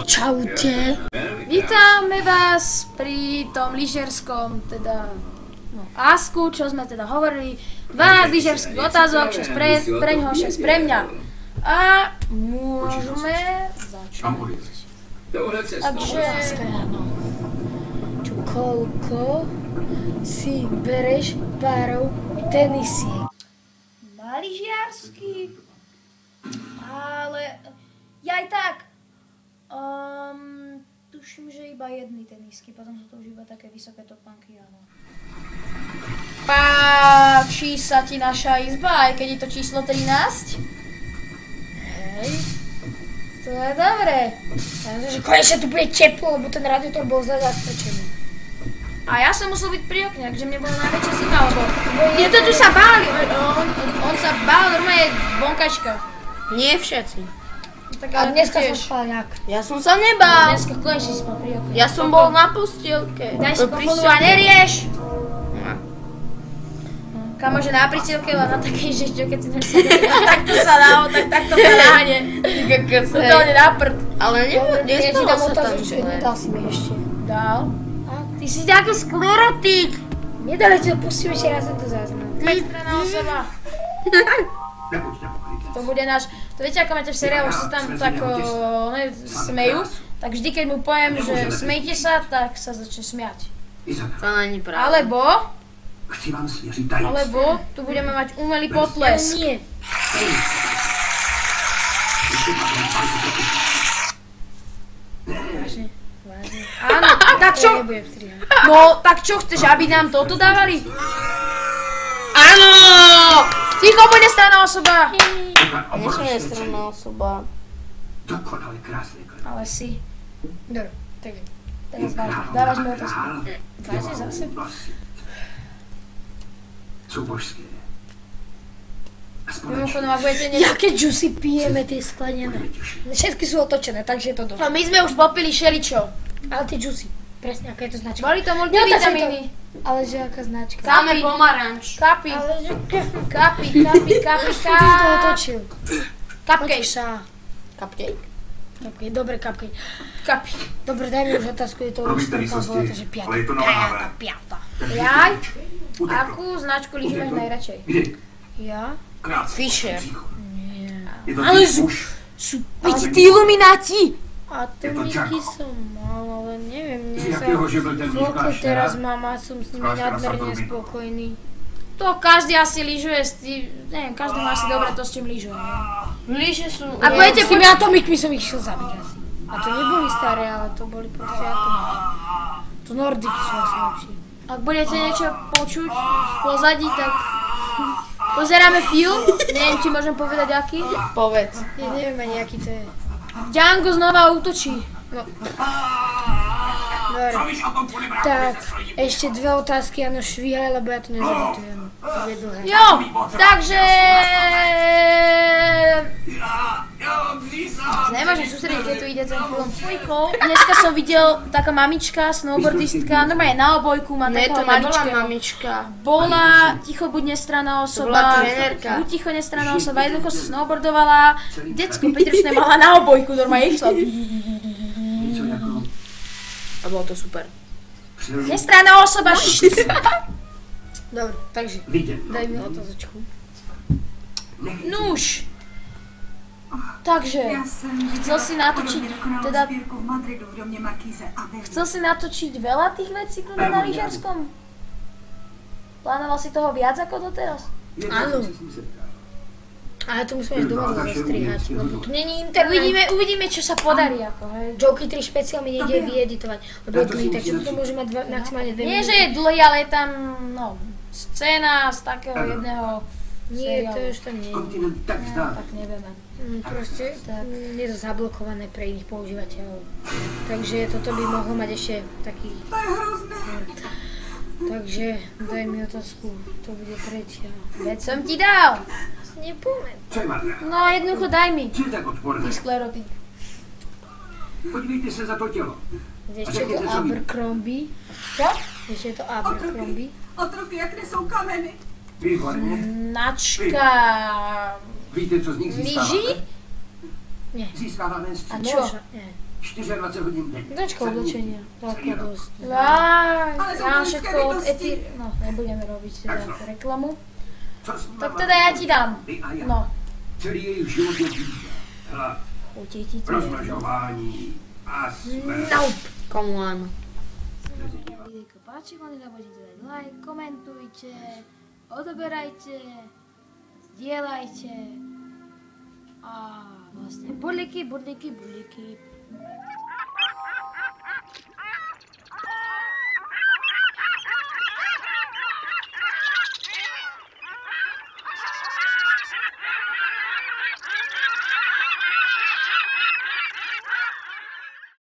Čaute. Vítáme vás pri tom lyžerskom, teda Asku, čo sme teda hovorili. 12 lyžerských otázok, 6 pre ňoho, 6 pre mňa. A môžeme začať. Takže... Čo koľko si bereš párov tenisiek? Na lyžiarsky? Ale... Ja aj tak. Tuším, že iba jedny tenisky, potom sú to už iba také vysoké topánky, áno. Páči sa ti naša izba, aj keď je to číslo 13? Hej. To je dobré. Ja myslím, že konečne tu bude teplo, lebo ten radiátor bol zastrčený. A ja som musel byť pri okne, takže mne bola najväčšia zima, lebo... Je to tu sa báli, on sa bál normálne vonkačka. Nie všetci. A dneska som spal jak? Ja som sa nebál. Dneska konečne si spal pri okne. Ja som bol na postielke. Daj si pochodu a nerieš. Kamože na prícielke, ale na takej, že keď si nesedeli, takto sa dá, takto sa dáhne. Totálne na prd. Ale nespalo sa tam. Dal si mi ešte. Dal? Ty si taký sklerotik. Nedali ti to, pustím ešte raz tento záznam. Extrémna osoba. To bude náš, to viete ako máte v seriálu, že sa tam tak smejú, tak vždy keď mu poviem, že smejte sa, tak sa začne smiať. To není pravda. Alebo tu budeme mať umelý potlesk. Nie. Vážne. Áno, tak čo? No, tak čo chceš, aby nám toto dávali? Áno! Ticho, buď nestranná osoba! Nie som nestranná osoba. Ale si. Dobre, takže teraz vážne, dávaš mi otázku. Vážne zase? Mimochodom, ak budete niečo... Jaké džusy pijeme tie sklenené? Všetky sú otočené, takže je to dobré. My sme už popili šeličo. Ale tie džusy, presne aká je to značka. Boli to multivitamíny. Ale že aká značka? Samé pomaranč. Kapi. Ale že... Kapi. Ty si to otočil. Cupcake. Cupcake, dobre cupcake. Kapi. Dobre, daj mi už otázku, je to už tam bola to, že piata. Jaj? Akú značku lyží máš najradšej? Ja? Fischer. Nie. Ale sú tí ilumináti. Atomiky som mal, ale neviem, mne sa Vlko teraz mám a som s nimi nadmerne spokojný. To každý asi lyžuje s tým, neviem, každý má asi dobre to s čím lyžuje, ne? Lyže sú... A budete s tými atomikmi som ich šiel zabiť asi. A to neboli staré, ale to boli proste atomiky. To Nordiky sú asi lepšie. Ak budete niečo počuť v pozadí, tak pozeráme film, neviem, či môžem povedať aký. Povedz. Ja neviem ani aký to je. Django znova útočí. No. Dobre. Tak, ešte dve otázky, áno, švíhaj, lebo ja to nezabitujem. To je dlhé. Jo, takže... Nemôžem sústrediť, keď tu ide ten film. Dneska som videl taká mamička, snowboardistka, normálne na obojku má takého maličkého. Ne, to nebola mamička. Bola ticho buď nestranná osoba. To bola trenérka. Buď ticho nestranná osoba, jednoducho sa snowboardovala. Decko 5-ročné mala na obojku, normálne išla. A bolo to super. Nestranná osoba, Dobre, takže, daj mi otázočku. Nuž. Takže, chcel si natočiť veľa tých vecí na lyžarskom? Plánoval si toho viac ako doteraz? Áno. Ale to musíme doma zastrihať, lebo tu není internet. Uvidíme, čo sa podarí, ako, hej. Joky 3 špeciál mi nejde vyeditovať, lebo je dlhý, takže to môže mať maximálne 2 minúty. Nie, že je dlhý, ale je tam, no, scéna z takého jedného nie, to už tam nie je. Tak nevieme. Proste, je to zablokované pre iných používateľov. Takže toto by mohlo mať ešte taký... To je hrozné. Takže, daj mi otázku, to bude tretia. Veď som ti dal. Nepamätám. No jednoducho daj mi, ty sklerotik. Podívejte se za to tělo. Vieš, čo je to Abercrombie? Čo? Vieš, čo je to Abercrombie? Otroky, jak nesou kameny. Výborně. Značka... Víte, co z nich získáváme? Lyží? Nie. Získáváme A čo? Nie. 24 hodin denně. Značka oblečenia. Veľká dosť. Já mám všetko od Etyr... No, nebudeme robiť teda reklamu. Co s Tak náma teda já ti dám. ty a já. No. Celý jejich život je bída, hlad, Utíti to. rozmražování a smrt. Nope. Komu áno. Videjko páči, nezabudnite dať like, komentujte, odoberajte, zdieľajte a vlastne burliky.